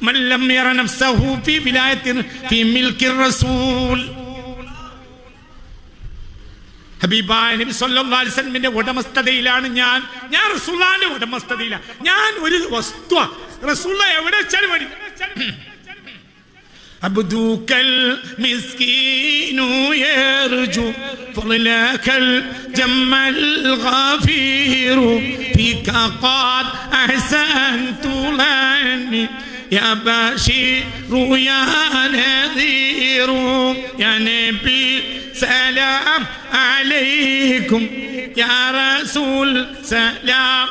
മൻ ലം യറ നഫ്സഹു ഫീ വിലായത്തിൻ ഫീ മിൽക്കി റസൂൽ. ഹബീബായ നബി സല്ലല്ലാഹു അലൈഹി വസല്ലമിന്റെ ഉടമസ്ഥതയിലാണ് ഞാൻ റസൂലുള്ളാഹിന്റെ ഉടമസ്ഥതയിലാണ്. ഞാൻ ഒരു വസ്തു റസൂലുള്ളാഹി എവിടെ വെച്ചാലും മതി. അബ്ദുക്കൽ മിസ്കീനു യർജു ഫളലകൽ ജമ്മൽ ഗഫീറു ഫീക ഖദ് അഹ്സൻതു ലനി യാ ബശീറു യാ നദീറു യാ നബി സലാം അലൈക്കും യാ റസൂൽ സലാം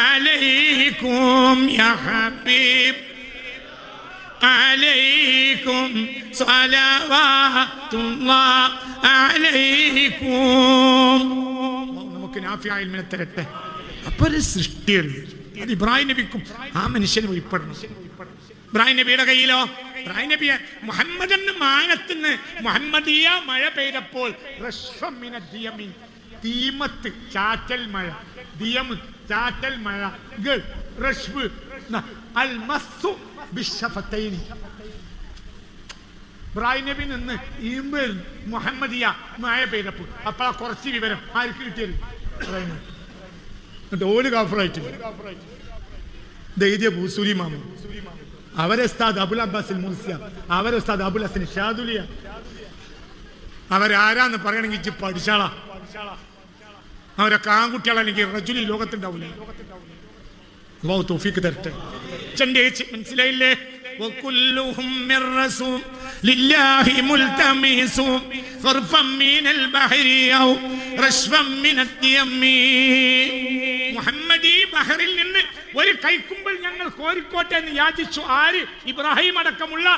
അലൈക്കും യാ ഹബീബ് അലൈക്കും സ്വലവാത്തുല്ലാഹി അലൈക്കും. നമുക്ക് നാഫിയായ ഇൽമിനെ തരട്ടെ. അപ്പോൾ ഒരു സൃഷ്ടിയുണ്ട്, അത് ഇബ്രാഹിം നബിക്കും ആ മനുഷ്യന് വെളിപ്പെടണം. ഇബ്രാഹിം നബിയുടെ കയ്യിലോ, ഇബ്രാഹിം നബിയെ മുഹമ്മദ് മാനത്തിന് മുഹമ്മദിയ മഴ പെയ്തപ്പോൾ തീമത്ത് ചാറ്റൽ മഴ, ദിയമ് ചാറ്റൽ മഴ, റഷ്ബ് അൽ മസ്സു ബിശഫതൈനി. ഇബ്രാഹിം നബി നിന്ന് ഈമ്പൽ മുഹമ്മദിയ മഴ പെയ്തപ്പോൾ അപ്പോൾ കുറച്ച് വിവരം ആർക്ക് കിട്ടിയത്? ഓല് കാഫറായിട്ട് ദൈദ്യ ഭൂസുരി മാമ, അവരെ ഉസ്താദ് അബുൽ അബ്ബാസിൽ മൂസിയ, അവരെ ഉസ്താദ് അബുൽ ഹസൻ ഷാദുലിയ, അവരാരാന്ന് പറയണമെങ്കിൽ പഠിച്ചാളാ. അവരൊക്കെ ആൺകുട്ടികളല്ലെങ്കിൽ റജുലി ലോകത്തുണ്ടാവില്ല. അല്ലാഹു തൗഫീഖ് തരട്ടെ. മനസ്സിലായില്ലേ? وكلهم من رسول لله ملتمس غرفا من البحر أو رشفا من اليم. മുഹമ്മദി ബഹറിൽ നിന്ന് ഒരു കൈക്കുമ്പിൾ ഞങ്ങൾ കോരിക്കോട്ടെ എന്ന് യാചിച്ചു. ആര്? ഇബ്രാഹിം അടക്കമുള്ള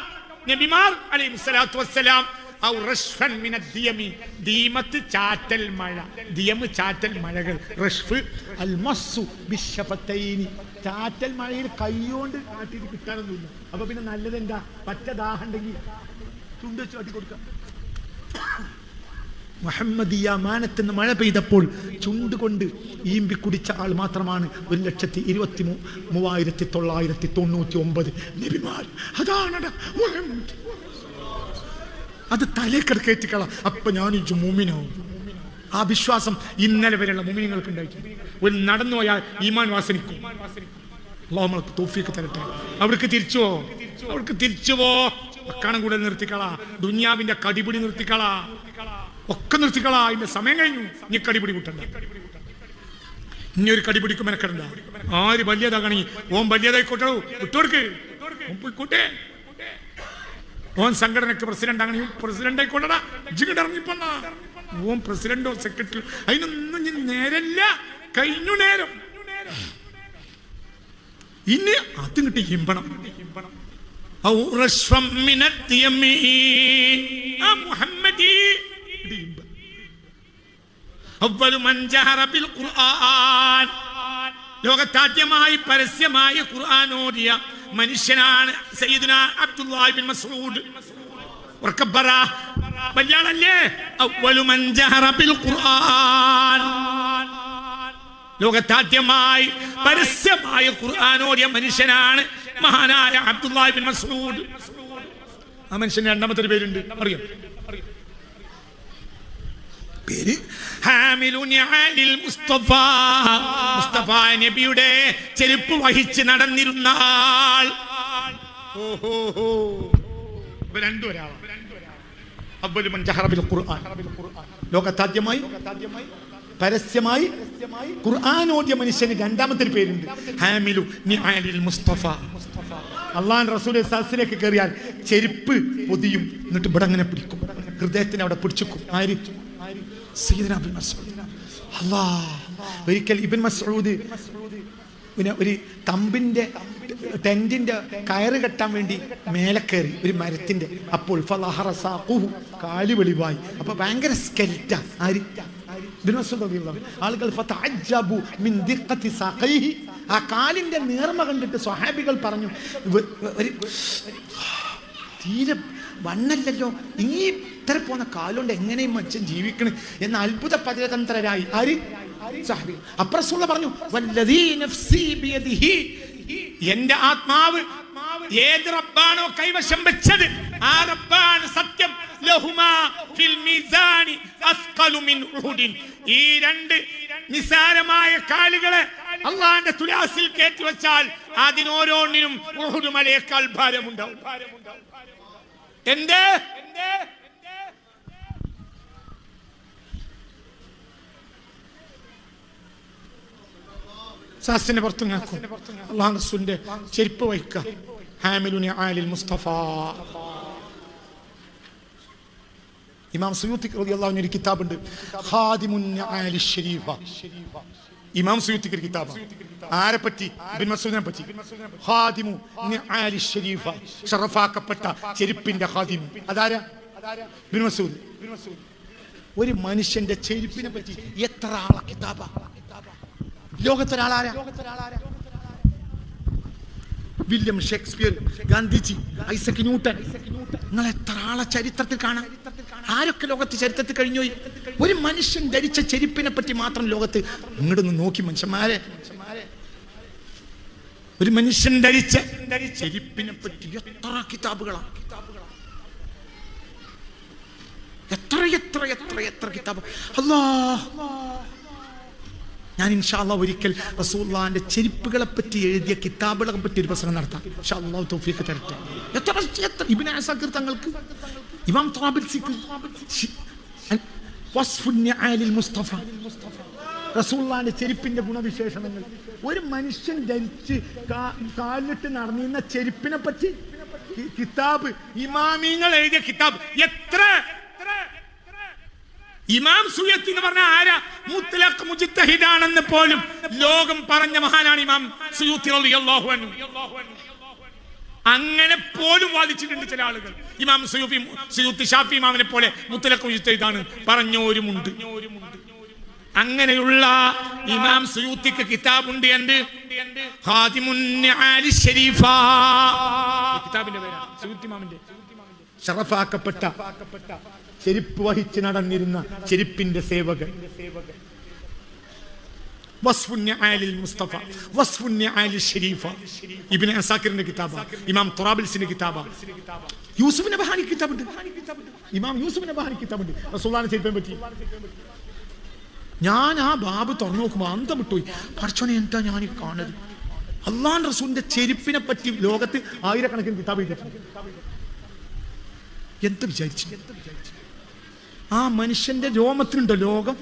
നബിമാർ അലൈഹിസ്സലാത്തു വസ്സലാം. ഔ റഷ്ഫൻ മിന ദിയമി, ദീമത്ത് ചാറ്റൽ മഴ, ദിയമ് ചാറ്റൽ മഴകൾ, റഷ്ഫ് അൽ മസ്സു ബിശഫതൈനി, ചാറ്റൽ മഴയിൽ കൈകൊണ്ട് കാട്ടിട്ട് കിട്ടാനൊന്നുമില്ല. അപ്പൊ പിന്നെ നല്ലത് എന്താ? പറ്റ ദാഹം ഉണ്ടെങ്കിൽ ചുണ്ട് വെച്ച് കാട്ടി കൊടുക്കാം. മുഹമ്മദിയ മാനത്തിന് മഴ പെയ്തപ്പോൾ ചുണ്ട് കൊണ്ട് ഈമ്പി കുടിച്ച ആൾ മാത്രമാണ് 1,23,999 നബിമാർ. അതാണ് മുഹമ്മദ്. അത് തലേക്കടക്കേറ്റിക്കള. അപ്പൊ ഞാൻ മുഅ്മിനാവും. ആ വിശ്വാസം ഇന്നലെ വരെയുള്ള മുഅ്മിനീങ്ങൾക്ക് ഉണ്ടായിട്ടുണ്ട്. ഒരു നടന്നു പോയാൽ ഈമാൻ വാസനിക്കും. അല്ലാഹു നമുക്ക് തൗഫീഖ് തരട്ടെ. അവർക്ക് തിരിച്ചുവോ അക്കാണം കൂടെ നിർത്തിക്കളാ. ദുനിയാവിന്റെ കടിപിടി നിർത്തിക്കളാ, ഒക്കെ നിർത്തിക്കളാ. അതിന്റെ സമയം കഴിഞ്ഞു. നീ കടിപിടി കൂട്ടണ്ട. ഇനി ഒരു കടിപിടിക്കും മെനക്കെടണ്ട. ആര് വലിയതാകണി ഓൻ വലിയതായിക്കോട്ടോ, വിട്ടോർക്ക് പോയിക്കോട്ടെ. ഓൻ സംഘടനക്ക് പ്രസിഡന്റ് ആകണി പ്രസിഡന്റ് ആയിക്കോട്ടടാ. ജിങ്ങട്ട് ഇറങ്ങിപ്പോന്ന ഓൻ പ്രസിഡന്റോ സെക്രട്ടറി അതിനൊന്നും നേരല്ല. കഴിഞ്ഞു നേരം. ഇനി അത് കിട്ടി ഹിമ്പണം. ലോകത്താദ്യമായി പരസ്യമായി ഖുർആൻ ഓതിയ മനുഷ്യനാണ് സയ്യിദുനാ അബ്ദുല്ലാഹി ബിൻ മസ്ഊദ്. വല്യാളല്ലേ? അവ്വലു മൻ ജഹറ ബിൽ ഖുർആൻ. ലോകത്താദ്യമായി പരസ്യമായി ഖുർആൻ ഓതിയ മനുഷ്യനാണ് മഹാനായ അബ്ദുല്ലാഹി ബിൻ മസ്ഊദ്. ആ മനുഷ്യന്റെ രണ്ടാമത്തെ പേരുണ്ട്, അറിയാം? പേര് മുസ്തഫ നബിയുടെ ചെരുപ്പ് വഹിച്ച് നടന്നിരുന്ന ആൾ. ലോകത്താദ്യമായി പരസ്യമായി ഖുർആൻ ഓതിയ മനുഷ്യന് രണ്ടാമത്തെ പേരുണ്ട്, ഹാമിലു നിആലിൽ മുസ്തഫ. അള്ളാഹുവിന്റെ റസൂൽ സദസ്സിലേക്ക് കയറിയാൽ ചെരുപ്പ് പൊതിയും, എന്നിട്ട് ഇവിടെ അങ്ങനെ പിടിക്കും, ഹൃദയത്തിന് അവിടെ പിടിച്ചുക്കും. ആയിരിക്കും സയ്യിദുനാ ഇബ്നു മസ്ഊദ്. ഒരിക്കൽ ഇബ്നു മസ്ഊദ് പിന്നെ ഒരു തമ്പിന്റെ ടെന്റിന്റെ കയറ് കെട്ടാൻ വേണ്ടി മേലെ കയറി ഒരു മരത്തിന്റെ. അപ്പോൾ കാല് വെളിവായി. അപ്പൊ ഭയങ്കര സ്കെൽറ്റ. ആളുകൾ ആ കാലിന്റെ നേർമ കണ്ടിട്ട് സ്വഹാബികൾ പറഞ്ഞു, തീരെ വണ്ണല്ലല്ലോ, ഈ ഇത്ര പോന്ന കാലുകൊണ്ട് എങ്ങനെയും മനുഷ്യൻ ജീവിക്കണേ എന്ന് അത്ഭുത പരതന്ത്രരായി ആര്? സ്വഹാബികൾ. അപ്പുറസുള്ള പറഞ്ഞു, വല്ലദീ നഫ്സി ബിയദിഹി, എന്റെ ആത്മാവ് ഏത് റബ്ബാണോ കൈവശം വെച്ചത് ആ റബ്ബാണ് സത്യം. ലഹുമാ ഫിൽ മീസാനി അസ്ഖലു മിൻ ഉഹുദിൻ. ഈ രണ്ട് നിസാരമായ കാലുകളെ അള്ളാന്റെ തുലാസിൽ കയറ്റി വെച്ചാൽ അതിനോരോന്നിനും ഉഹുദ് മലയേക്കാൾ ഭാരമുണ്ടാവും. എന്തേ? സാസിന്റെ പുറത്ത് അള്ളാഹു റസൂലിന്റെ ചെരുപ്പ് വയ്ക്കുക. ഹാമിലുനി ആലിൽ മുസ്തഫ. ഇമാം സുയൂത്തി റളിയല്ലാഹു അൻഹു ഒരു കിതാബുണ്ട്, ഖാദിമുൻ ആലി ശരീഫ. ഇമാം സുയൂത്തിക്ക് ഒരു കിതാബ്. ആരെ പറ്റി? ഇബ്നു മസ്ഊദിനെ പറ്റി. ഖാദിമു ആലി ശരീഫ, ശറഫാക്കപ്പെട്ട ചെരുപ്പിന്റെ ഖാദിം. അതാരാ? ഇബ്നു മസ്ഊദ്. ഒരു മനുഷ്യന്റെ ചെരുപ്പിനെ പറ്റി എത്ര ആളെ കിതാബാ ലോകത്തൊരാളാരാ? William Shakespeare, Gandhiji, Isaac Newton. നിങ്ങൾ എത്ര ആളെ ചരിത്രത്തിൽ കാണാം? ആരൊക്കെ ലോകത്ത് ചരിത്രത്തിൽ കഴിഞ്ഞുപോയി? ഒരു മനുഷ്യൻ ധരിച്ച ചെരുപ്പിനെ പറ്റി മാത്രം ലോകത്ത് ഇങ്ങോട്ടൊന്ന് നോക്കി മനുഷ്യന്മാരെ. ഒരു മനുഷ്യൻ ധരിച്ച ചെരുപ്പിനെ പറ്റി എത്ര കിതാബുകളാണ്! എത്ര എത്ര എത്ര എത്ര കിതാബ്! അല്ലാഹ്, ഞാൻ ഇൻഷാ അല്ലാഹ് ഒരിക്കൽ റസൂലുള്ളാഹിന്റെ ചെരുപ്പുകളെ പറ്റി എഴുതിയ കിതാബുകളെ പറ്റി ഒരു പ്രസംഗം നടത്താം. ഇൻഷാ അല്ലാഹ് തൗഫീഖ് തരട്ടെ. എത്ര ഇബ്നു അസാക്കിർ തങ്ങൾക്ക്, ഇമാം ത്രാബിൽസിക്ക് വസ്ഫുൻ നിആലിൽ മുസ്തഫ, റസൂലുള്ളാഹിന്റെ ചെരുപ്പിന്റെ ഗുണവിശേഷണങ്ങൾ. ഒരു മനുഷ്യൻ ധരിച്ച് കാലിട്ട് നടന്നിരുന്ന ചെരുപ്പിനെ പറ്റി കിതാബ്, ഇമാമിങ്ങൾ എഴുതിയ കിതാബ്. എത്ര! ഇമാം സുയത്തി എന്ന് പറഞ്ഞ ആരാ? മുത്ലഖ് മുജ്തഹിദാണെന്ന് പോലും ലോകം പറഞ്ഞ മഹാനാണ് ഇമാം സുയൂത്തി റളിയല്ലാഹു അൻഹു. അങ്ങനെ പോലും വാദിച്ചിട്ടുണ്ട് ചില ആളുകൾ. ഇമാം സുയൂത്തി ഷാഫി ഇമാമിനെ പോലെ മുത്ലഖ് മുജ്തഹിദാണ് പറഞ്ഞവരുമുണ്ട്. അങ്ങനെയുള്ള ഇമാം സുയൂത്തിക്ക് കിതാബുണ്ട്. എന്ത്? ഖാദിമുൻ നിആലി ശരീഫ. കിതാബിന്റെ പേരാണ് സുയൂത്തി ഇമാമിന്റെ. ശറഫാക്കപ്പെട്ട ചെരുപ്പ് വഹിച്ച് നടന്നിരുന്ന ചെരുപ്പിന്റെ സേവകൻ. വസ്ഫുൻ നിആലിൽ മുസ്തഫ, വസ്ഫുൻ നിആലിൽ ശരീഫ. ഇബ്നു അസാക്കിറിന്റെ കിതാബ, ഇമാം ത്രാബിൽസിന്റെ കിതാബ, യൂസുഫ് നബഹാനി കിതാബുണ്ട്. ഇമാം യൂസുഫ് നബഹാനി കിതാബുണ്ട് റസൂലുള്ളാഹിന്റെ ചെരുപ്പിനെ പറ്റി. ഞാൻ ആ ബാബ് തുറന്നു നോക്കുമ്പോൾ അന്തം വിട്ടുപോയി. പഠിച്ചോനെ, എന്താ ഞാൻ ഈ കാണുന്നത്? അല്ലാഹുവിന്റെ റസൂലിന്റെ ചെരുപ്പിനെ പറ്റി ലോകത്ത് ആയിരക്കണക്കിന് കിതാബ് എഴുതിയിട്ടുണ്ട്. എന്ത് വിചാരിച്ചു? ആ മനുഷ്യന്റെ രോമത്തിനുണ്ടോ ലോകം?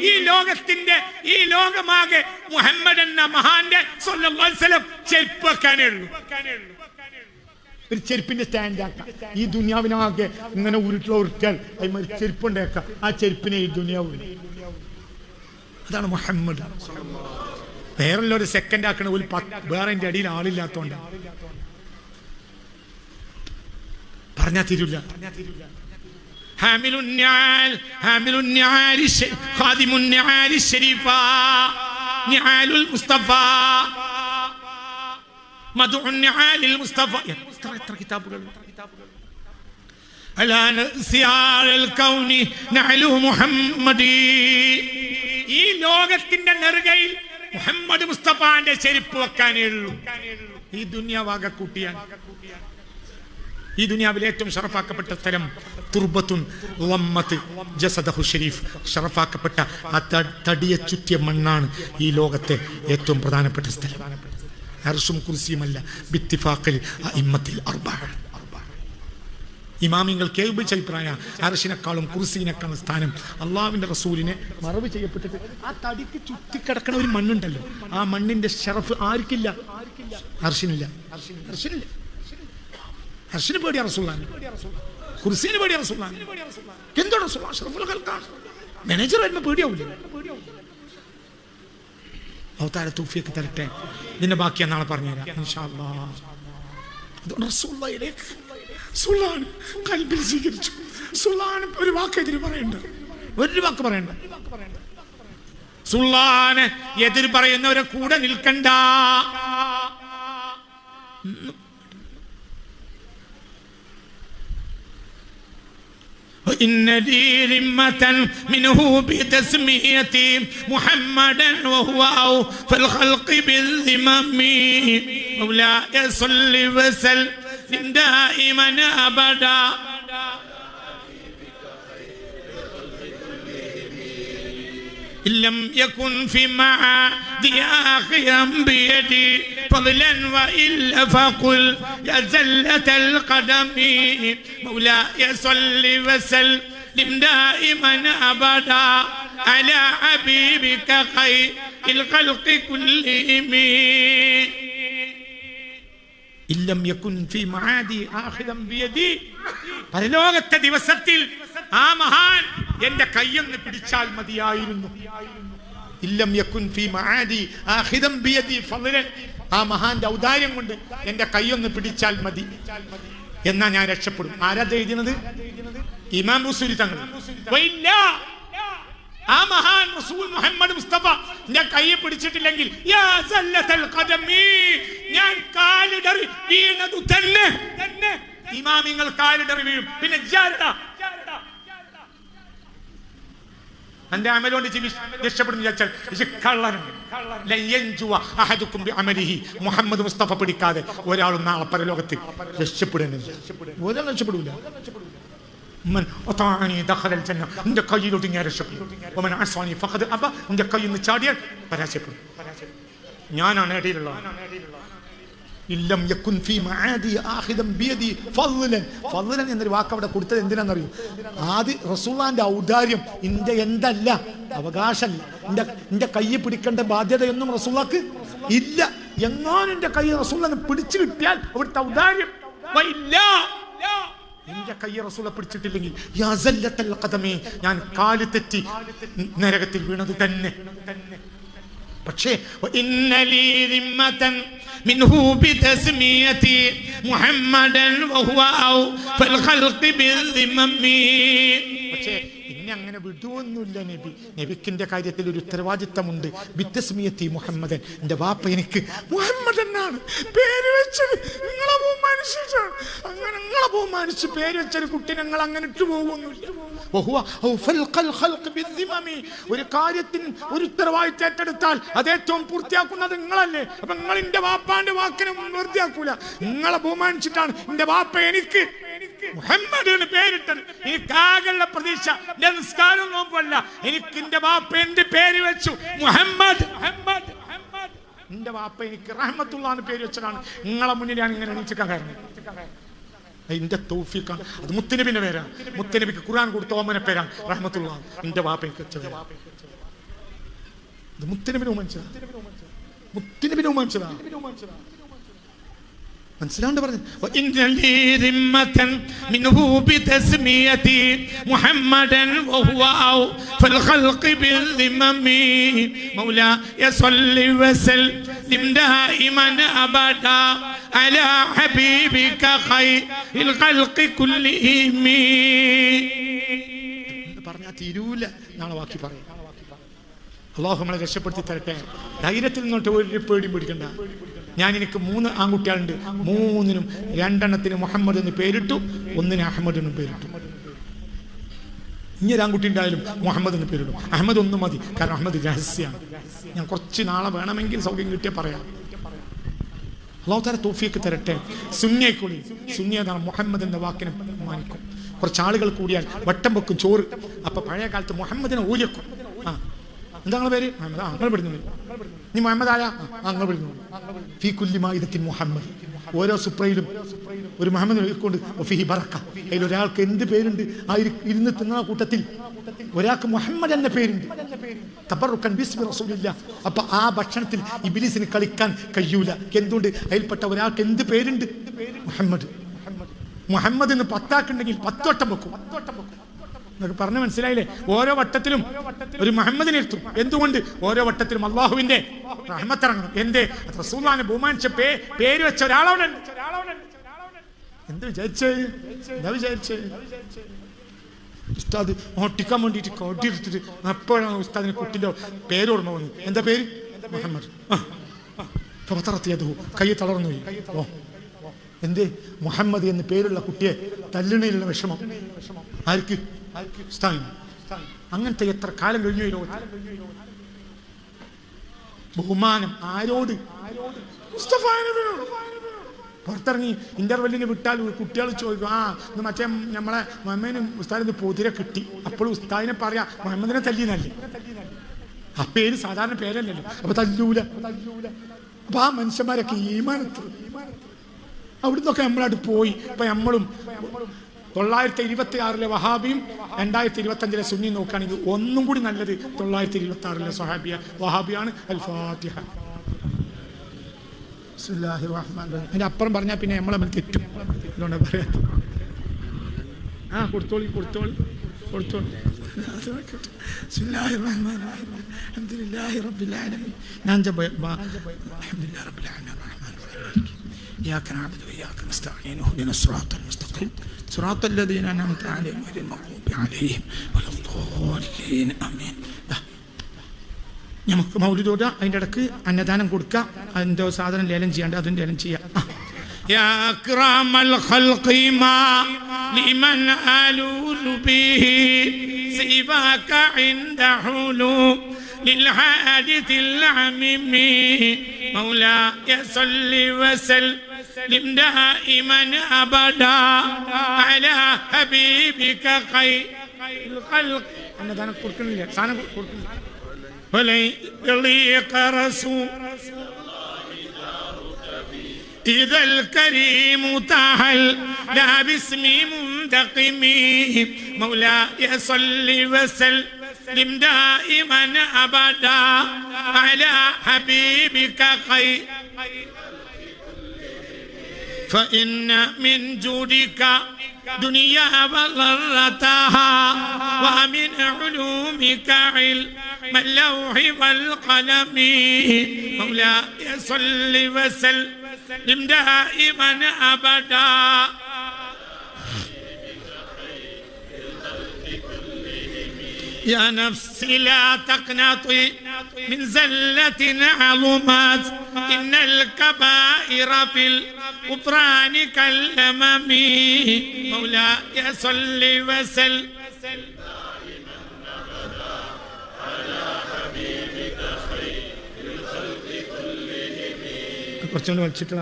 ഈ ലോകത്തിന്റെ, ഈ ലോകമാകെ മുഹമ്മദ് എന്ന മഹാന്റെ സ്വല്ലല്ലാഹു അലൈഹി വസല്ലം ചെരുപ്പ് വെക്കാനേ ഉള്ളൂ. ഒരു ചെരുപ്പിന്റെ സ്റ്റാൻഡ് ആക്കാം. ഈ ദുനിയാവിനാകെ ഇങ്ങനെ ഉരുട്ടിയാൽ അതിന് ചെരുപ്പുണ്ടാക്കാം. ആ ചെരുപ്പിനെ ഈ ദുനിയാവ്. അതാണ് മുഹമ്മദ്. വേറെല്ലാം ഒരു സെക്കൻഡ് ആക്കണ ഒരു വേറെ എന്റെ അടിയിൽ ആളില്ലാത്തോണ്ട് പറഞ്ഞാ തീരൂല. ഹാമിലുൻ നിആൽ, ഹാമിലുൻ നിആൽ, ഖാദിമുൻ നിആൽ ശരീഫ, നിആലുൽ മുസ്തഫ, മദ്ഉൻ നിആലിൽ മുസ്തഫ. എത്ര എത്ര കിതാബുകൾ! അലാ നസിയാൽ കൗനി നഅലു മുഹമ്മദി. ഈ ലോകത്തിന്റെ നെറുകയിൽ മുഹമ്മദ് മുസ്തഫാന്റെ ചെരുപ്പ് വെക്കാനേ ഉള്ളൂ. ഈ ദുനിയാവാകെ കൂട്ടിയാൽ ഈ ദുനിയാവിലെ ഏറ്റവും ഷറഫാക്കപ്പെട്ട സ്ഥലം തുർബത്തുൻ ലമ്മത്ത് ജസദഹു ഷരീഫ്. ഷറഫാക്കപ്പെട്ട ആ തടിയെ ചുറ്റിയ മണ്ണാണ് ഈ ലോകത്തെ ഏറ്റവും പ്രധാനപ്പെട്ട സ്ഥലം. അർശും കുർസിയുമല്ല, ബിത്തിഫാഖിൽ അഇമ്മത്തിൽ അർബഅ. ഇമാമിങ്ങൾക്ക് ഉപയോഗിച്ച അഭിപ്രായ അർശിനേക്കാളും കുർസിനേക്കാളും സ്ഥാനം അള്ളാഹുവിന്റെ റസൂലിനെ മറവ് ചെയ്യപ്പെട്ടിട്ട് ആ തടിക്ക് ചുറ്റിക്കിടക്കണ ഒരു മണ്ണുണ്ടല്ലോ, ആ മണ്ണിന്റെ ഷറഫ് ആർക്കില്ല? അർശിനില്ല. അർശിനില്ല. അർശിന് പേടിയ റസൂലാണ്, കുർസിന് പേടിയ റസൂലാണ്. എന്തോ റസൂൽ അഷ്റഫുൽ ഖൽഖാണ്. മാനേജർ വരുമ്പോൾ പേടിയാവൂല. അവതാര തൗഫീഖ് തരട്ടെ. ഇതിന്റെ ബാക്കി നാളെ പറഞ്ഞുതരാം ഇൻഷാ അല്ലാഹ്. അതുകൊണ്ട് റസൂലുള്ളാഹിയിലേക്ക് സുൽത്താൻ കൽബിൽ സ്വീകരിച്ചു. സുൽത്താൻ ഒരു വാക്ക് എതിര് പറയണ്ട, ഒരു വാക്ക് പറയണ്ട. സുൽത്താന് എതിര് പറയുന്നവരെ കൂടെ നിൽക്കണ്ട. وإن لي ذمة منه بتسميتي محمدا وهو أوفى الخلق بالذمم مولاي صل وسلم دائما أبدا إن لم يكن في معادي آخرا بيدي فضلا وإلا فقل يا زلة القدم مولاي صل وسلم دائما أبدا على حبيبك خير الخلق كلهم إن لم يكن في معادي آخرا بيدي പരലോകത്തെ ദിവസത്തിൽ ആ മഹാൻ എന്റെ കയ്യൊന്ന് പിടിച്ചാൽ മതിയായിരുന്നു. ഇല്ലം യകുൻ ഫീ മആദി ആഖിദം ബിയദി ഫളൻ, ആ മഹാന്റെ ഔദാര്യം കൊണ്ട് എന്റെ കയ്യൊന്ന് പിടിച്ചാൽ മതി എന്നാ ഞാൻ രക്ഷപ്പെടും. ആരാ എഴുതുന്നത്? ഇമാം ബുസൂരി തങ്ങൾ. ആ മഹാൻ റസൂൽ മുഹമ്മദ് മുസ്തഫ ഞാൻ കയ്യെ പിടിച്ചിട്ടില്ലെങ്കിൽ യാ സല്ലത്തൽ ഖദമി, ഞാൻ കാലിടറി വീണതു തന്നെ. ഇമാമിങ്ങൾ കാലിടറി വീഴും. പിന്നെ എന്റെ അമൽ കൊണ്ട് രക്ഷപ്പെടുന്നു വിചാരിച്ചാൽ മുഹമ്മദ് മുസ്തഫ പിടിക്കാതെ ഒരാളും നാളെ പരലോകത്ത് രക്ഷപ്പെടുന്നില്ല. ഒരാൾ രക്ഷപ്പെടൂല. എന്റെ കയ്യിലോട്ട് ഞാൻ രക്ഷപ്പെടും. എന്റെ കയ്യിൽ നിന്ന് ചാടിയാൽ പരാജയപ്പെടും. ഞാനാണ് ഇടയിലുള്ളത്. ഇല്ലം യകുൻ ഫീ മആദി ആഖിദൻ ബിയദി ഫളൻ. ഫളൻ എന്നൊരു വാക്ക് അവിടെ കൊടുത്തത് എന്തിനാണെന്നറിയോ? ആദ്യ റസൂലുള്ളാഹിന്റെ ഔദാര്യം ഇന്റെ എന്തല്ല, അവകാശമല്ല. എന്റെ കയ്യെ പിടിക്കേണ്ട ബാധ്യതയൊന്നും റസൂലുള്ളാഹിക്ക് ഇല്ല. എങ്ങാനും എന്റെ കൈ റസൂലുള്ളാഹിനെ പിടിച്ചു കിട്ടിയാൽ അവിടുത്തെ ഔദാര്യം. എന്റെ കയ്യെ റസൂലുള്ളാഹി പിടിച്ചിട്ടില്ലെങ്കിൽ യാ സല്ലത്തൽ ഖദമി, ഞാൻ കാല് തെറ്റി നരകത്തിൽ വീണത് തന്നെ. പക്ഷേ ഇന്നലി ദിമ്മതൻ മിൻഹു ബിതസ്മിയതി മുഹമ്മദൻ വഹുവ ഔഫൽ ഖൽഖി ബിൽദിമ്മി. പക്ഷേ ഇന്നെ അങ്ങനെ വിടുവൊന്നുമില്ല നബി. നബിക്കിന്റെ കാര്യത്തിൽ ഒരു ഉത്തരവാദിത്തമുണ്ട്. ബിതസ്മിയതി മുഹമ്മദൻ, എന്റെ വാപ്പ എനിക്ക് മുഹമ്മദ് എന്നാണ് പേര് വെച്ചത്. നിങ്ങളെ ബഹുമാനിച്ചിട്ടാണ്. അങ്ങനെ നിങ്ങളെ ബഹുമാനിച്ച് പേര് വെച്ചൊരു കുട്ടി ഞങ്ങൾ അങ്ങനെ ഇട്ടു പോകുന്നില്ല. ഒരു കാര്യത്തിന് ഒരു ഉത്തരവാദിത്തം ഏറ്റെടുത്താൽ അത് ഏറ്റവും പൂർത്തിയാക്കുന്നത് നിങ്ങളല്ലേ. അപ്പൊ നിങ്ങൾ എന്റെ വാപ്പാന്റെ വാക്കിനെ പൂർത്തിയാക്കൂല. നിങ്ങളെ ബഹുമാനിച്ചിട്ടാണ് എന്റെ വാപ്പ എനിക്ക് മുഹമ്മദ് എന്ന് പേരിട്ടത്. എനിക്കാകെയുള്ള പ്രതീക്ഷ എന്റെ നിസ്കാരം നോമ്പല്ല. എനിക്ക് എന്റെ വാപ്പ എന്റെ പേര് വെച്ചു മുഹമ്മദ്. എന്റെ വാപ്പ എനിക്ക് റഹ്മത്തുള്ളാഹ് എന്ന് പേര് വെച്ചതാണ്. നിങ്ങളെ മുന്നിലാണ് ഇങ്ങനെ എണീച്ചിക്കാൻ കാരണം. എന്റെ തൗഫീഖാണ്. അത് മുത്തുനബിന്റെ പേരാണ്. മുത്തുനബിക്ക് ഖുർആൻ കൊടുത്ത ഓമന പേരാണ് റഹ്മത്തുള്ളാഹ്. എന്റെ വാപ്പ എനിക്ക് വെച്ചത് മുത്തുനബിനെ ഉമാനിച്ചതാ. മനസ്സിലാണ്ട് പറഞ്ഞു. പറഞ്ഞാ തീരൂല. നാളെ ബാക്കി പറയാം. അള്ളാഹു നമ്മളെ രക്ഷപ്പെടുത്തി തരട്ടെ. ധൈര്യത്തിൽ നിന്നോട്ട് ഒരു പേടിയും പിടിക്കണ്ട. ഞാൻ എനിക്ക് 3 ആൺകുട്ടികളുണ്ട്. 3നും 2 മുഹമ്മദ് എന്ന് പേരിട്ടു, 1 അഹമ്മദ് എന്നും പേരിട്ടു. ഇനി ഒരു ആൺകുട്ടി ഉണ്ടായാലും മുഹമ്മദ് എന്ന് പേരിടും. അഹമ്മദ് 1 മതി, കാരണം അഹമ്മദ് രഹസ്യമാണ്. ഞാൻ കുറച്ച് നാളെ വേണമെങ്കിൽ സൗകര്യം കിട്ടിയാൽ പറയാം. അള്ളാഹു തആല തൗഫീഖ് തരട്ടെ. സുന്നിയെക്കൂടി സുന്നിയതാണ് മുഹമ്മദ് എന്ന വാക്കിനെ മാനിക്കും. കുറച്ച് ആളുകൾ കൂടിയാൽ വട്ടം വെക്കും ചോറ്. അപ്പൊ പഴയ കാലത്ത് മുഹമ്മദിനെ ഊരിക്കും. എന്താ നിങ്ങളെ പേര്? മുഹമ്മദ്. നിങ്ങൾ പെടുന്നു. നീ മുഹമ്മദ് ആയ നിങ്ങൾ പെടുന്നു. ഫീ കുല്ലി മാഇദത്തിൻ മുഹമ്മദ്. ഓരോ സുപ്രയിലും ഒരു മുഹമ്മദ് കൊണ്ട് ഫീഹി ബറക്ക. അതിൽ ഒരാൾക്ക് എന്ത് പേരുണ്ട്? ആ ഇരുന്ന് തിന്ന കൂട്ടത്തിൽ ഒരാൾക്ക് മുഹമ്മദ് എന്ന പേരുണ്ട്. തബറുക്കൻ ബിസ്മി റസൂലില്ലാ. അപ്പൊ ആ ഭക്ഷണത്തിൽ ഇബ്ലീസിന് കളിക്കാൻ കഴിയൂല. എന്തുകൊണ്ട്? അതിൽപ്പെട്ട ഒരാൾക്ക് എന്ത് പേരുണ്ട്? മുഹമ്മദ്. മുഹമ്മദ് എന്ന് 10 ആക്കുണ്ടെങ്കിൽ 10 വട്ടം വെക്കും. എന്നൊക്കെ പറഞ്ഞ് മനസ്സിലായില്ലേ? ഓരോ വട്ടത്തിലും ഒരു മുഹമ്മദിനെ എടുത്തു. എന്തുകൊണ്ട്? ഓരോ വട്ടത്തിലും അള്ളാഹുവിന്റെ റഹ്മത്തിറങ്ങണം. എന്തേ? റസൂലുള്ളാഹിനെ ബഹുമാനിച്ച പേര് വെച്ച ഒരാളവിടെ. എന്ത് വിചാരിച്ചേ? എന്താ വിചാരിച്ചേ? ഉസ്താദ് ഒട്ടിക്കാൻ വേണ്ടിയിട്ട് കൊട്ടിയെടുത്തിട്ട് എപ്പോഴാണ് ഉസ്താദിന് കുട്ടിന്റെ പേര് ഓർമ്മ വന്നു. എന്താ പേര്? മുഹമ്മദ്. കൈ തളർന്നു പോയി. ഓ എന്തേ? മുഹമ്മദ് എന്ന് പേരുള്ള കുട്ടിയെ തല്ലുണയിലുള്ള വിഷമം. ആർക്ക്? അങ്ങനത്തെ എത്ര കാലം കഴിഞ്ഞു ഈ ലോകത്ത്. ബഹുമാനം ആരോട്? പുറത്തിറങ്ങി ഇന്റർവെല്ലിന് വിട്ടാൽ കുട്ടികൾ ചോദിക്കും, ഇന്ന് മറ്റേ നമ്മളെ മുഹമ്മദിന് ഉസ്താദിന് പൊതിരെ കിട്ടി. അപ്പോൾ ഉസ്താദിനെ പറയാ മുഹമ്മദിനെ തല്ലിന്നല്ലേ, ആ പേര് സാധാരണ പേരല്ലല്ലോ, അപ്പൊ തല്ലൂല. അപ്പൊ ആ മനുഷ്യന്മാരൊക്കെ ഈമാനത്ത് അവിടുന്നൊക്കെ നമ്മളായിട്ട് പോയി. ഇപ്പൊ നമ്മളും 926 വഹാബിയും 2025 സുന്നി നോക്കുകയാണെങ്കിൽ ഒന്നും കൂടി നല്ലത് 926 സ്വഹാബിയ വഹാബിയാണ്. അൽ ഫാത്തിഹ. ബിസ്മില്ലാഹിർ റഹ്മാനിർ റഹീം. അതിന്റെ അപ്പുറം പറഞ്ഞാൽ പിന്നെ നമ്മളെ തെറ്റും, അതുകൊണ്ടാണ് പറയാം. കൊടുത്തോളി. ബിസ്മില്ലാഹിർ റഹ്മാനിർ റഹീം. അൽഹംദുലില്ലാഹി റബ്ബിൽ ആലമീൻ. അൽഹംദുലില്ലാഹി റബ്ബിൽ ആലമീൻ. إياك نعبد وإياك نستعين اهدنا الصراط المستقيم صراط الذين أنعمت عليهم غير المغضوب عليهم ولا الضالين آمين. നമുക്ക് മൗലിദോദ അതിൻ്റെ ഇടക്ക് അന്നദാനം കൊടുക്കുക. അതിൻ്റെ സാധനം ലേലം ചെയ്യാണ്ട് അതിൻ്റെ ലേലം ചെയ്യാം. يا أكرم الخلق ما لمن ألوذ به سواك عند حلول للحادث العميم مولاي صل وسلم دائما أبدا على حبيبك خير الخلق. അന്നദാനം കൊടുക്കുന്നില്ല, സാധനം കൊടുക്കുന്നില്ല. وليق رسول إذا الكريم تعال لا باسم منتقم مولاي صل وسلم دائما أبدا على حبيبك خير فإن من جودك دنيا وضرتها ومن علومك علم اللوح والقلم مولاي صل وسلم دائما أبدا يا نفسي لا تقنطي من زلة عظمت إن الكبائر في الغفران كالأمم مولاي صل وسلم കുറച്ചുകൂടി വലിച്ചിട്ട്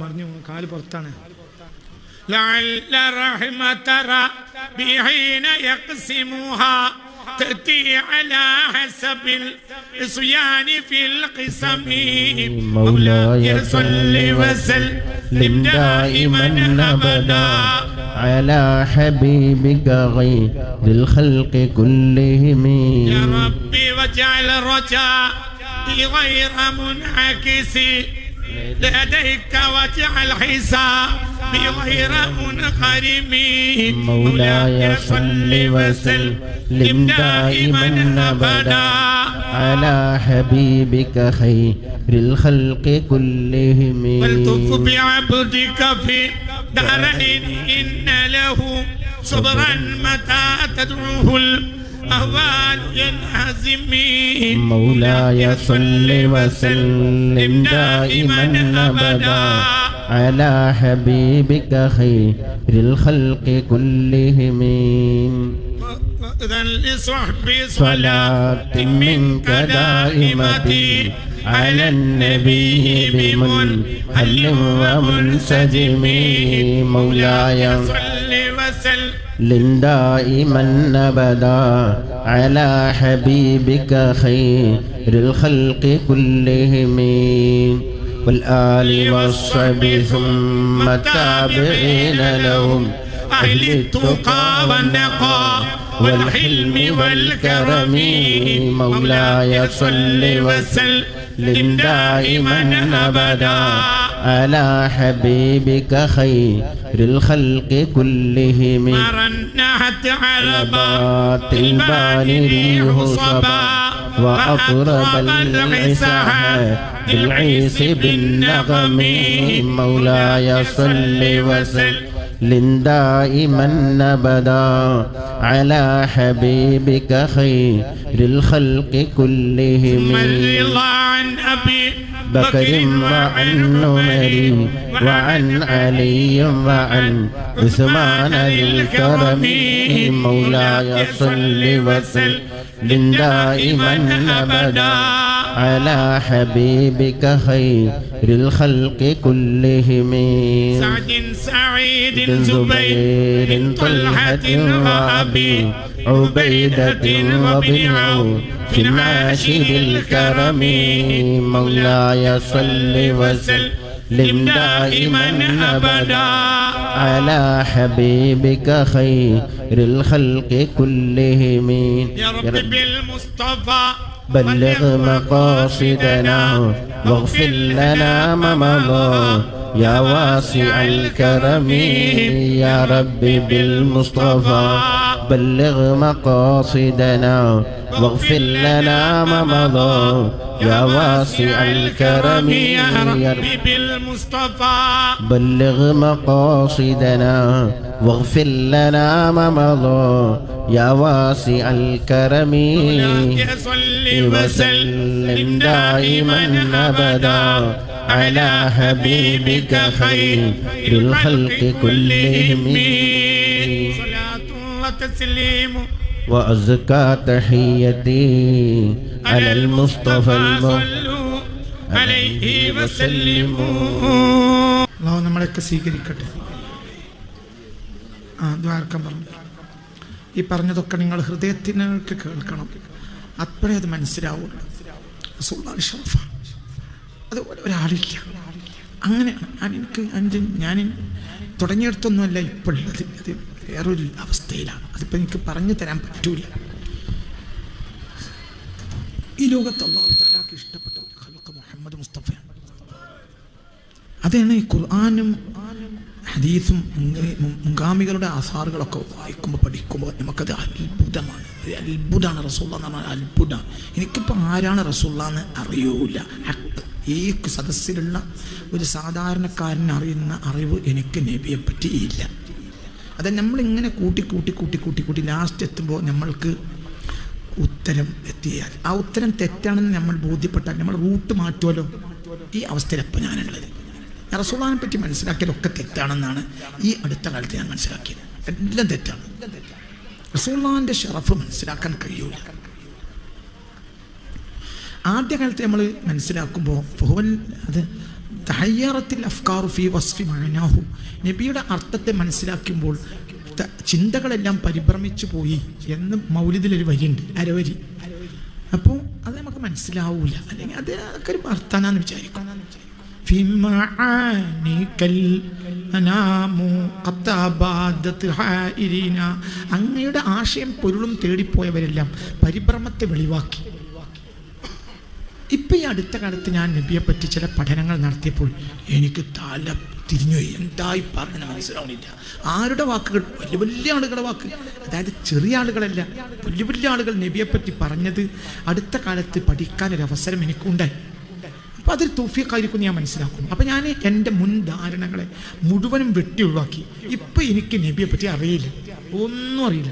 മറിഞ്ഞു, കാല് പുറത്താണ്. لعل رحمة ربي حين يقسمها تأتي على حسب العصيان في القسم مولاي صل وسلم دائما أبدا على حبيبك غير الخلق كلهم يا ربي واجعل رجائي غير منعكس لديك واجعل حسابي غير منقرم مولاي صل وسلم دائما أبدا على حبيبك خير الخلق كلهم والطف بعبدك في دارين إن له صبرا متى تدعوه الأهوال ينهزم مولاي صل وسلم دائما أبدا على حبيبك خير الخلق كلهم لصحبي صلاة منك دائمة على النبي بمنهل ومنسجم مولاي صل وسلم دائما أبدا على حبيبك خير الخلق كلهم والآل والصحب ثم التابعين لهم أهل التقى والنقى والحلم والكرم مولاي صل وسلم دائما أبدا على حبيبك خير الخلق كلهم مرنحت عربات البال ريح صبا وأطرب العساها بالعيس بالنغم مولاي صل وسلم دائما أبدا على حبيبك خير الخلق كلهم الرضا عن أبي بكر وعن عمر وعن علي وعن عثمان للكرم مولاي صل وسلم دائما أبدا على حبيبك خير الخلق كلهم سعد سعيد زبير طلحة وأبي عبيدة وابن عوف عاشر الكرم مولاي صل وسلم دائما أبدا على حبيبك خير الخلق كلهم يا رب بالمصطفى بلغ مقاصدنا واغفر لنا ما مضى يا واسع الكرم يا رب بالمصطفى بلغ مقاصدنا واغفر لنا ما مضى يا واسع الكرم يا رب بالمصطفى بلغ مقاصدنا واغفر لنا ما مضى يا واسع الكرم صل وسلم دائما أبدا على حبيبك خير الخلق كلهم صلاة وتسليم وأزكى تحيتي على المصطفى صلوا عليه وسلموا അല്ലാഹു നമ്മളെയൊക്കെ സ്വീകരിക്കട്ടെ. ദ്വാരക്കം പറഞ്ഞു. ഈ പറഞ്ഞതൊക്കെ നിങ്ങൾ ഹൃദയത്തിനൊക്കെ കേൾക്കണം, അപ്പോഴേ അത് മനസ്സിലാവുള്ളൂ. റസൂലുള്ളാഹി ഷറഫാണ്, അത് ഒരാളില്ല. അങ്ങനെയാണ് ഞാൻ തുടങ്ങിയെടുത്തൊന്നുമല്ല ഇപ്പോൾ ഉള്ളത്. അത് വേറൊരു അവസ്ഥയിലാണ്. അതിപ്പോൾ എനിക്ക് പറഞ്ഞു തരാൻ പറ്റൂല. ഈ ലോകത്ത് അല്ലാഹു തആലക്ക് ഇഷ്ടപ്പെട്ട ഒരു ഖൽഖ് മുഹമ്മദ് മുസ്തഫയാണ്. അതാണ് ഈ ഖുർആനും ഹദീസും മുൻഗാമികളുടെ ആസാറുകളൊക്കെ വായിക്കുമ്പോൾ പഠിക്കുമ്പോൾ നമുക്കത് അത്ഭുതമാണ്. അത്ഭുതമാണ് റസൂലുള്ളാഹി എന്ന് പറഞ്ഞാൽ അത്ഭുതമാണ്. എനിക്കിപ്പോൾ ആരാണ് റസൂലുള്ളാഹി എന്ന് അറിയൂല. ഈ സദസ്സിലുള്ള ഒരു സാധാരണക്കാരന് അറിയുന്ന അറിവ് എനിക്ക് നബിയെ പറ്റിയില്ല. അത് നമ്മളിങ്ങനെ കൂട്ടി ലാസ്റ്റ് എത്തുമ്പോൾ നമ്മൾക്ക് ഉത്തരം എത്തിയാൽ ആ ഉത്തരം തെറ്റാണെന്ന് നമ്മൾ ബോധ്യപ്പെട്ടാൽ നമ്മൾ റൂട്ട് മാറ്റുമല്ലോ. ഈ അവസ്ഥയിലപ്പോൾ ഞാനുള്ളത് റസൂലുള്ളാഹിനെ പറ്റി മനസ്സിലാക്കിയതൊക്കെ തെറ്റാണെന്നാണ് ഈ അടുത്ത കാലത്ത് ഞാൻ മനസ്സിലാക്കിയത്. എല്ലാം തെറ്റാണ്. റസൂലുള്ളാഹിന്റെ ഷറഫ് മനസ്സിലാക്കാൻ കഴിയൂല. ആദ്യകാലത്ത് നമ്മൾ മനസ്സിലാക്കുമ്പോൾ അത് തഹയ്യറത്തിൽ അഫ്കാറു ഫീ വസ്ഫി മഅനാഹു, നബിയുടെ അർത്ഥത്തെ മനസ്സിലാക്കുമ്പോൾ ചിന്തകളെല്ലാം പരിഭ്രമിച്ചു പോയി എന്ന് മൗലിദിലൊരു വരിയുണ്ട്, അരവരി. അപ്പോൾ അത് നമുക്ക് മനസ്സിലാവൂല, അല്ലെങ്കിൽ അത് അതൊക്കെ ഒരു വർത്താനാന്ന് വിചാരിക്കും. അങ്ങയുടെ ആശയം പൊരുളും തേടിപ്പോയവരെല്ലാം പരിഭ്രമത്തെ വെളിവാക്കി. ഇപ്പം ഈ അടുത്ത കാലത്ത് ഞാൻ നബിയെ പറ്റി ചില പഠനങ്ങൾ നടത്തിയപ്പോൾ എനിക്ക് തല തിരിഞ്ഞുപോയി. എന്തായി പറഞ്ഞ മനസ്സിലാവണില്ല. ആരുടെ വാക്കുകൾ? വലിയ വലിയ ആളുകളുടെ വാക്ക്, അതായത് ചെറിയ ആളുകളല്ല, വലിയ വലിയ ആളുകൾ നബിയെപ്പറ്റി പറഞ്ഞത് അടുത്ത കാലത്ത് പഠിക്കാനൊരവസരം എനിക്കുണ്ടായി. അപ്പം അതൊരു തൗഫീഖായിരിക്കും ഞാൻ മനസ്സിലാക്കുന്നു. അപ്പം ഞാൻ എൻ്റെ മുൻ ധാരണകളെ മുഴുവനും വെട്ടി ഒഴിവാക്കി. ഇപ്പം എനിക്ക് നബിയെ പറ്റി അറിയില്ല, ഒന്നും അറിയില്ല.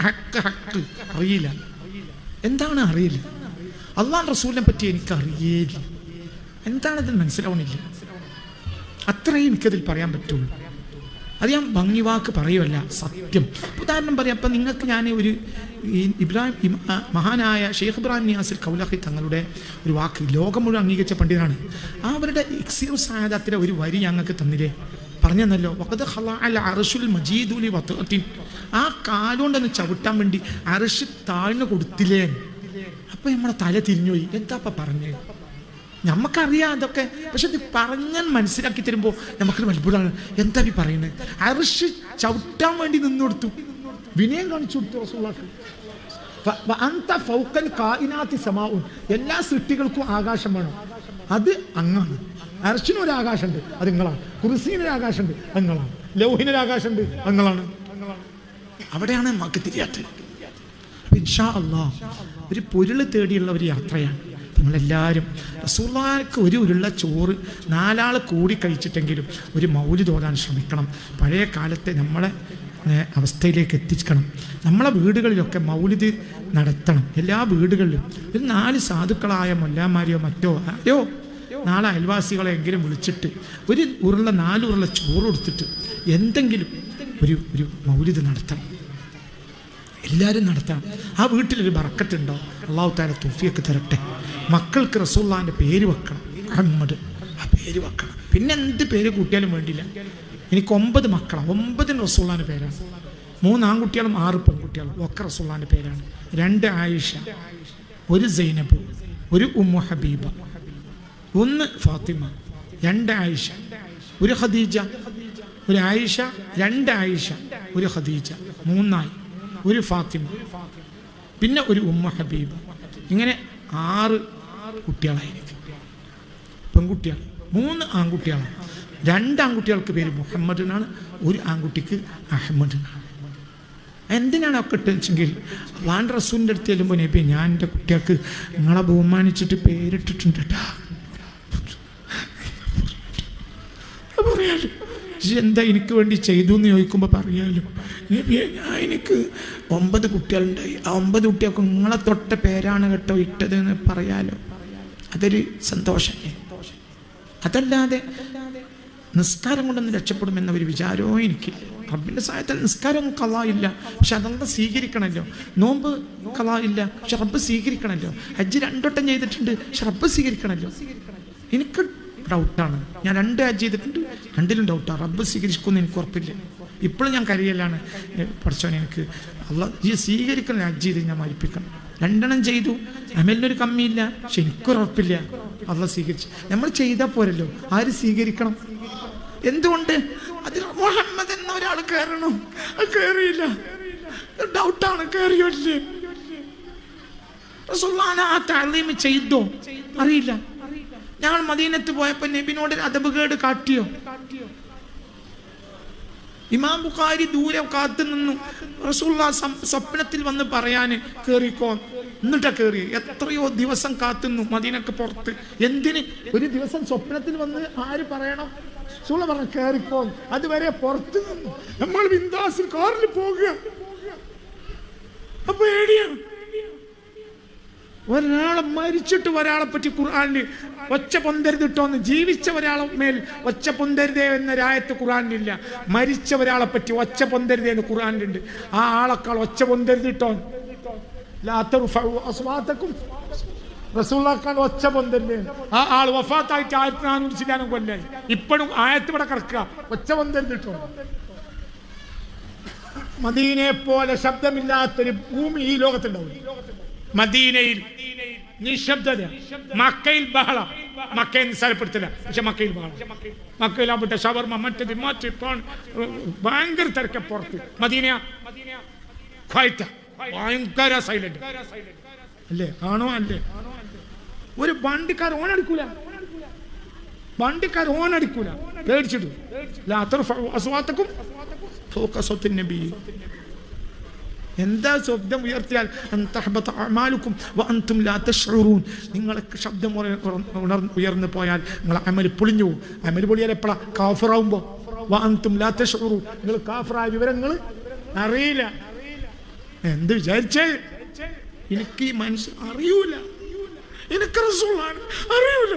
ഹക്ക് അറിയില്ല. എന്താണ് അറിയില്ല? അള്ളാഹു റസൂലിനെ പറ്റി എനിക്ക് അറിയില്ല. എന്താണതിൽ മനസ്സിലാവണില്ല. അത്രയും എനിക്കതിൽ പറയാൻ പറ്റുള്ളൂ. അത് ഞാൻ ഭംഗി വാക്ക് പറയുമല്ല, സത്യം. ഉദാഹരണം പറയാം. അപ്പം നിങ്ങൾക്ക് ഞാൻ ഒരു മഹാനായ ഷെയ്ഖ് ഇബ്രാഹിം നിയാസിൽ കൗലാഖി തങ്ങളുടെ ഒരു വാക്ക് ലോകം മുഴുവൻ അംഗീകരിച്ച പണ്ഡിതനാണ്. അവരുടെ ഇക്സിറു സാദത്തിലെ ഒരു വരി ഞങ്ങൾക്ക് തന്നില്ലേ, പറഞ്ഞു തന്നല്ലോ. വഖദ് ഖലഅൽ അർശുൽ മജീദു ലി വതഅത്തിൻ, ആ കാലുകൊണ്ടൊന്ന് ചവിട്ടാൻ വേണ്ടി അർശ് താഴ്ന്നു കൊടുത്തില്ലേ. അപ്പം നമ്മുടെ തല തിരിഞ്ഞുപോയി. എന്താപ്പം പറഞ്ഞേ? നമുക്കറിയാം അതൊക്കെ, പക്ഷെ ഇത് പറഞ്ഞാൽ മനസ്സിലാക്കി തരുമ്പോൾ നമുക്കൊരു അത്ഭുതമാണ്. എന്താ ഈ പറയുന്നത്? അർശ് ചവിട്ടാൻ വേണ്ടി നിന്ന് കൊടുത്തു, വിനയം കാണിച്ചു കൊടുത്തു റസൂലുള്ളാഹി. അന്ത ഫൗഖൽ കായിനാത്തി സമാഉൻ, എല്ലാ സൃഷ്ടികൾക്കും ആകാശം വേണം, അത് അങ്ങാണ്. അർശിനൊരു ആകാശമുണ്ട്, അത് നിങ്ങളാണ്. കുർസിനൊരു ആകാശമുണ്ട്, അത് നിങ്ങളാണ്. ലൗഹിനൊരു ആകാശമുണ്ട്, അത് നിങ്ങളാണ്. അവിടെയാണ് നമുക്ക് തിരിയാത്തത്. ഇൻഷാ അല്ലാഹ് ഒരു പൊരുൾ തേടിയുള്ള ഒരു യാത്രയാണ്. നമ്മളെല്ലാവരും റസൂലുള്ളാഹിക്ക് ഒരു ഉരുള ചോറ് 4 ആൾ കൂടി കഴിച്ചിട്ടെങ്കിലും ഒരു മൗലിദ് ഓതാൻ ശ്രമിക്കണം. പഴയ കാലത്തെ നമ്മളെ അവസ്ഥയിലേക്ക് എത്തിക്കണം. നമ്മളെ വീടുകളിലൊക്കെ മൗലിദ് നടത്തണം. എല്ലാ വീടുകളിലും ഒരു 4 സാധുക്കളായ മൊല്ലാമാരെയോ മറ്റോ ആരോ നാളെ അയൽവാസികളെ എങ്കിലും വിളിച്ചിട്ട് ഒരു 4 ഉരുള ചോറ് കൊടുത്തിട്ട് എന്തെങ്കിലും ഒരു മൗലിദ് നടത്തണം. എല്ലാവരും നടത്തണം. ആ വീട്ടിലൊരു ബറക്കത്തുണ്ടോ? അല്ലാഹു തആല തൗഫീഖ് തരട്ടെ. മക്കൾക്ക് റസൂലുള്ളാഹിന്റെ പേര് വെക്കണം, മുഹമ്മദ്, ആ പേര് വെക്കണം. പിന്നെ എന്ത് പേര് കൂട്ടിയാലും വേണ്ടില്ല. എനിക്ക് 9 മക്കളാണ്, 9 റസൂലുള്ളാഹിന്റെ പേരാണ്. 3 ആൺകുട്ടികളും 6 പെൺകുട്ടികളും ഒക്കെ റസൂലുള്ളാഹിന്റെ പേരാണ്. 2 ആയിഷ, 1 സൈനബ്, 1 ഉമ്മു ഹബീബ, 1 ഫാത്തിമ, 2 ആയിഷ, 1 ഖദീജ, 1 ആയിഷ, 2 ആയിഷ, 1 ഖദീജ, 3 ആയി, 1 ഫാത്തിമ, പിന്നെ 1 ഉമ്മു ഹബീബ. ഇങ്ങനെ 6 കുട്ടികളായിരിക്കും, പെൺകുട്ടികൾ. 3 ആൺകുട്ടികളാണ്. 2 ആൺകുട്ടികൾക്ക് പേര് മുഹമ്മദ് എന്നാണ്, 1 ആൺകുട്ടിക്ക് അഹമ്മദ് എന്നാണ്. എന്തിനാണ് ഒക്കെ ഇട്ടെങ്കിൽ വാൻ റസൂലിൻ്റെ അടുത്ത് ചെല്ലുമ്പോൾ നബി ഞാൻ എൻ്റെ കുട്ടികൾക്ക് നിങ്ങളെ ബഹുമാനിച്ചിട്ട് പേരിട്ടിട്ടുണ്ട് കേട്ടാ പറയാലോ. എന്താ എനിക്ക് വേണ്ടി ചെയ്തു എന്ന് ചോദിക്കുമ്പോൾ പറയാലോ നബിയെ ഞാൻ എനിക്ക് 9 കുട്ടികളുണ്ടായി, ആ 9 കുട്ടികൾക്ക് നിങ്ങളെ തൊട്ട പേരാണ് കേട്ടോ ഇട്ടത് എന്ന് പറയാലോ. അതൊരു സന്തോഷമല്ലേ. അതല്ലാതെ നിസ്കാരം കൊണ്ടൊന്നും രക്ഷപ്പെടുമെന്നൊരു വിചാരവും എനിക്കില്ല. റബ്ബിൻ്റെ സഹായത്താൽ നിസ്കാരം ഖളാ ഇല്ല, പക്ഷെ അതല്ല സ്വീകരിക്കണമല്ലോ. നോമ്പ് ഖളാ ഇല്ല, പക്ഷെ റബ്ബ് സ്വീകരിക്കണമല്ലോ. ഹജ്ജ് 2 വട്ടം ചെയ്തിട്ടുണ്ട്, പക്ഷെ റബ്ബ് സ്വീകരിക്കണമല്ലോ. എനിക്ക് ഡൗട്ടാണ്. ഞാൻ 2 ഹജ്ജ് ചെയ്തിട്ടുണ്ട്, 2ലും ഡൗട്ടാണ്. റബ്ബ് സ്വീകരിക്കുമെന്ന് എനിക്ക് ഉറപ്പില്ല. ഇപ്പോഴും ഞാൻ കരയലാണ്, പഠിച്ചോനെ എനിക്ക് ഈ സ്വീകരിക്കണം. ഹജ്ജ് ചെയ്ത് ഞാൻ മരിപ്പിക്കണം. 2 ചെയ്തു, അമലിനൊരു കമ്മിയില്ല, പക്ഷെ എനിക്കൊരുറപ്പില്ല അള്ളാഹ് സ്വീകരിച്ചു. നമ്മൾ ചെയ്താൽ പോരല്ലോ, ആര് സ്വീകരിക്കണം? എന്തുകൊണ്ട്? അതിൽ മുഹമ്മദ് എന്ന ഒരാൾ കയറണം, അത് കയറിയില്ല. ഡൗട്ടാണ്, കയറിയോല്ലേ? റസൂലുള്ളാഹിനെ ആ തഅലീം ചെയ്തോ അറിയില്ല. ഞങ്ങൾ മദീനത്ത് പോയപ്പോൾ നബിനോട് അദബുകേട് കാട്ടിയോ? ഇമാം ബുഖാരി ദൂരെ കാത്തു നിന്നു. റസൂലുള്ളാഹി സ്വപ്നത്തിൽ വന്ന് പറയാന് കേറിക്കോ, എന്നിട്ടാ കയറി. എത്രയോ ദിവസം കാത്തുന്നു മദീനക്ക് പുറത്ത്. എന്തിന്? ഒരു ദിവസം സ്വപ്നത്തിൽ വന്ന് ആര് പറയണം? റസൂൽ പറഞ്ഞു കേറിക്കോ. അതുവരെ പുറത്ത് നിന്നു. നമ്മൾ ബിന്ദാസിൽ കാറിൽ പോകുക. അപ്പൊ പേടിയാണ്. ഒരാളെ മരിച്ചിട്ട് ഒരാളെ പറ്റി ഖുർആനിൽ ഒച്ച പൊന്തരുതിട്ടോന്ന്, ജീവിച്ച ഒരാളെ മേൽ ഒച്ച പൊന്തരുതേ എന്നൊരായത്ത് ഖുർആനിലില്ല. മരിച്ച ഒരാളെ പറ്റി ഒച്ച പൊന്തരുതേ എന്ന് ഖുർആനിലുണ്ട്. ആ ആളെക്കാൾ ഒച്ച പൊന്തരുതിട്ടോ. റസൂലുള്ളാഹിക്കാൻ ഒച്ച പൊന്തരുതേ. ആ ആൾ വഫാത്തായിട്ട് 1400 ചില്ലാനും കൊല്ലായി. ഇപ്പോഴും ആയത്ത് ഇവിടെ കിടക്കുക, ഒച്ച പൊന്തരുതിട്ടോ. മദീനയെ പോലെ ശബ്ദമില്ലാത്തൊരു ഭൂമി ഈ ലോകത്തുണ്ടാവും. മദീനയിൽ നിശബ്ദത, മക്കയിൽ ബഹളം. മക്കയെ നിസ്സാരപ്പെടുത്തില്ല, പക്ഷെ മക്കയിൽ ബഹളം. മക്കയിലാവട്ടെ ഷവർമ മറ്റത് മാറ്റി ഭയങ്കര തിരക്ക്. പുറത്ത് മദീന ഭയങ്കര സൈലന്റ് അല്ലേ? ആണോ? അല്ലേ? ഒരു വണ്ടിക്കാർ ഓണടിക്കൂല, പേടിച്ചിട്ടു. എന്താ ശബ്ദം ഉയർത്തിയാൽ നിങ്ങൾക്ക് ശബ്ദം ഉയർന്നു പോയാൽ നിങ്ങൾ അമൽ പൊളിഞ്ഞു പോകും. അമൽ പൊളിയാൽ എപ്പോഴാ? കാഫിറാവുമ്പോ. നിങ്ങൾ കാഫിറായ വിവരങ്ങൾ അറിയില്ല. എന്ത് വിചാരിച്ചേ? എനിക്ക് ഈ മനുഷ്യൻ അറിയൂല, എനിക്ക് റസൂലാണ് അറിയൂല,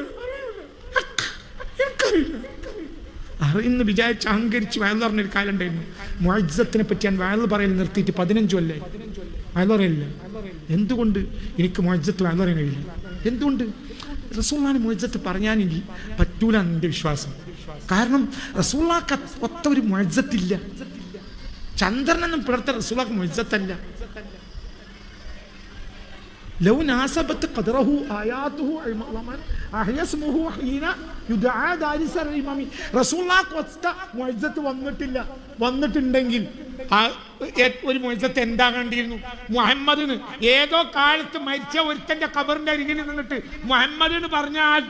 എനിക്കറിയില്ല. അറിയുന്ന വിചാരിച്ച് അഹങ്കരിച്ച് വയലു പറഞ്ഞൊരു കാലം ഉണ്ടായിരുന്നു. മുഅജ്ജത്തിനെ പറ്റി ഞാൻ വയലു പറയൽ നിർത്തിയിട്ട് 15 കൊല്ലായി വയലു പറയില്ല. എന്തുകൊണ്ട്? എനിക്ക് മുഅജ്ജത്ത് വയലു പറയാൻ കഴിയില്ല. എന്തുകൊണ്ട്? റസൂലുള്ളാഹിന്റെ മുഅജ്ജത്ത് പറഞ്ഞാൽ എനിക്ക് പറ്റൂല എന്റെ വിശ്വാസം. കാരണം റസൂലുള്ളാഹിക്ക് ഒത്ത ഒരു മുഅജ്ജത്തില്ല. ചന്ദ്രനൊന്നും പിളർത്ത റസൂലുള്ളാഹിക്ക് മുഅജ്ജത്തല്ല. لو ناسبت قدره آياته أحيا اسمه حين يدعى دارس الإمام. റസൂലുള്ളാഹിക്ക് ഒത്ത മുഅജ്ജത്ത് വന്നിട്ടുണ്ടെങ്കിൽ ഒരു മുഅജ്ജത്ത് എന്താകേണ്ടിയിരുന്നു? മുഹമ്മദിന് ഏതോ കാലത്ത് മരിച്ച ഒരുത്തന്റെ ഖബറിന്റെ അരികിൽ നിന്നിട്ട് മുഹമ്മദ് എന്ന് പറഞ്ഞാൽ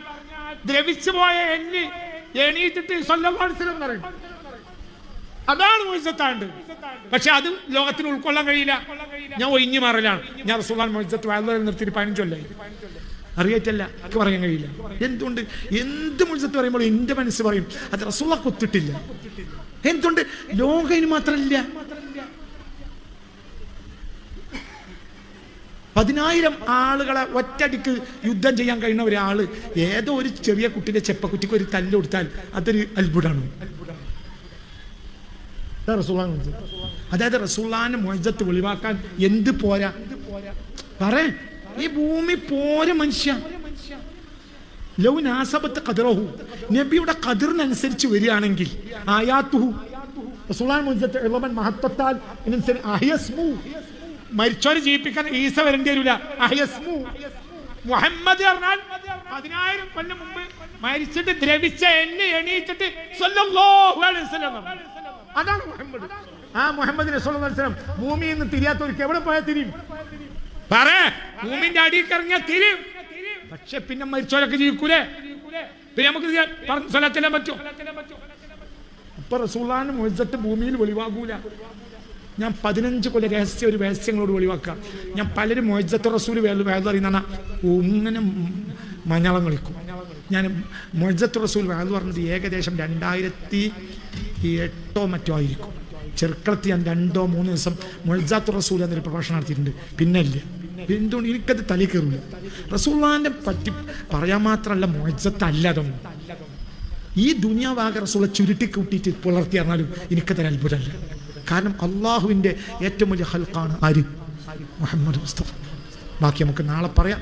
ദ്രവിച്ചു പോയ എന്നെ എണീറ്റിട്ട് സ്വല്ലല്ലാഹു അലൈഹി വസല്ലം പറയും. അതാണ് മുഅജ്ജത്താണ്ട്. പക്ഷെ അത് ലോകത്തിന് ഉൾക്കൊള്ളാൻ കഴിയില്ല. ഞാൻ ഒഴിഞ്ഞു മാറലാണ്. ഞാൻ റസൂലുള്ളാഹിന്റെ മുഅജ്ജത്ത് വയലു നിർത്തിയിട്ട് 15 കൊല്ലായി. അറിയാറ്റല്ല, എനിക്ക് പറയാൻ കഴിയില്ല. എന്തുകൊണ്ട്? എന്ത് മുഴുവത്ത് പറയുമ്പോൾ എൻ്റെ മനസ്സ് പറയും അത് റസൂലുള്ളാഹിക്ക് ഒത്തിട്ടില്ല. എന്തുകൊണ്ട്? ലോകന് മാത്രമല്ല, 10,000 ആളുകളെ ഒറ്റടിക്ക് യുദ്ധം ചെയ്യാൻ കഴിയുന്ന ഒരാള് ഏതോ ഒരു ചെറിയ കുട്ടിയുടെ ചെപ്പക്കുറ്റിക്ക് ഒരു തല്ല് കൊടുത്താൽ അതൊരു അത്ഭുതമാണ്. അതായത് റസൂലുള്ളാഹിന്റെ മുഅ്ജിസത്ത് വെളിവാക്കാൻ എന്ത് പോരാ പറ? ഈ ഭൂമി പോരെ മനുഷ്യ. ലൗ നാസബത്ത് ഖദറഹു, നബിയുടെ ഖദറിനനുസരിച്ച് വരികയാണെങ്കിൽ ആയാത്തുഹു, റസൂലുള്ളാഹിന്റെ മുഅ്ജിസത്ത് ഇളമൻ മഹത്വത്താൽ അഹ്യസ്മു, മരിച്ചോര് ജീവിപ്പിക്കാൻ ഈസ വരേണ്ടി വരില്ല. അഹ്യസ്മു മുഹമ്മദ് പറഞ്ഞാൽ 10,000 കൊല്ലം മുമ്പ് മരിച്ചിട്ട് ദ്രവിച്ച എന്നെ എണീച്ചിട്ട് സ്വല്ലല്ലാഹു അലൈഹി വസല്ലം, അതാണ് മുഹമ്മദ്. ആ മുഹമ്മദ് സ്വല്ലല്ലാഹു അലൈഹി വസല്ലം ഭൂമിയിൽ നിന്ന് തിരിയാത്തവർക്ക് എവിടെ പോയാൽ തിരിയും? പറ. ഭൂമിന്റെ അടിയിൽ ഇറങ്ങിയാൽ തിരിയും. പക്ഷെ പിന്നെ മരിച്ചോരൊക്കെ ജീവിക്കൂലേ? പിന്നെ നമുക്ക് സ്വലാത്തെല്ലാം പറ്റും. അപ്പൊ റസൂലുള്ളാഹിന്റെ മുഅ്ജിസത്ത് ഭൂമിയിൽ വെളിവാകൂല. ഞാൻ 15 കൊല്ലം ഒരു രഹസ്യങ്ങളോട് വെളിവാക്കാം. ഞാൻ പലരും മുഅ്ജിസത്ത് റസൂൽ വേദ അറിയുന്ന ഇങ്ങനെ മഞ്ഞളം കളിക്കും. ഞാൻ മുഅ്ജിസത്ത് റസൂൽ വേദ പറഞ്ഞത് ഏകദേശം 2008 മറ്റോ ആയിരിക്കും. ചെറുക്കളത്ത് ഞാൻ 2-3 ദിവസം മുഅ്ജിസത്ത് റസൂൽ എന്നൊരു പ്രഭാഷണം നടത്തിയിട്ടുണ്ട്. പിന്നെ ഇല്ല. എന്തുകൊണ്ട്? എനിക്കത് തലയിൽ കയറില്ല. റസൂലുള്ളാഹിനെ പറ്റി പറയാൻ മാത്രമല്ല, മുഅ്ജിസത്ത് അല്ല അതൊന്നും. ഈ ദുനിയാവാകെ റസൂലെ ചുരുട്ടി കൂട്ടിയിട്ട് പുലർത്തി പറഞ്ഞാലും എനിക്കതൊരു അത്ഭുതമല്ല. കാരണം അള്ളാഹുവിൻ്റെ ഏറ്റവും വലിയ ഖൽഖാണ് ആര്? മുഹമ്മദ് മുസ്തഫ. ബാക്കി നമുക്ക് നാളെ പറയാം.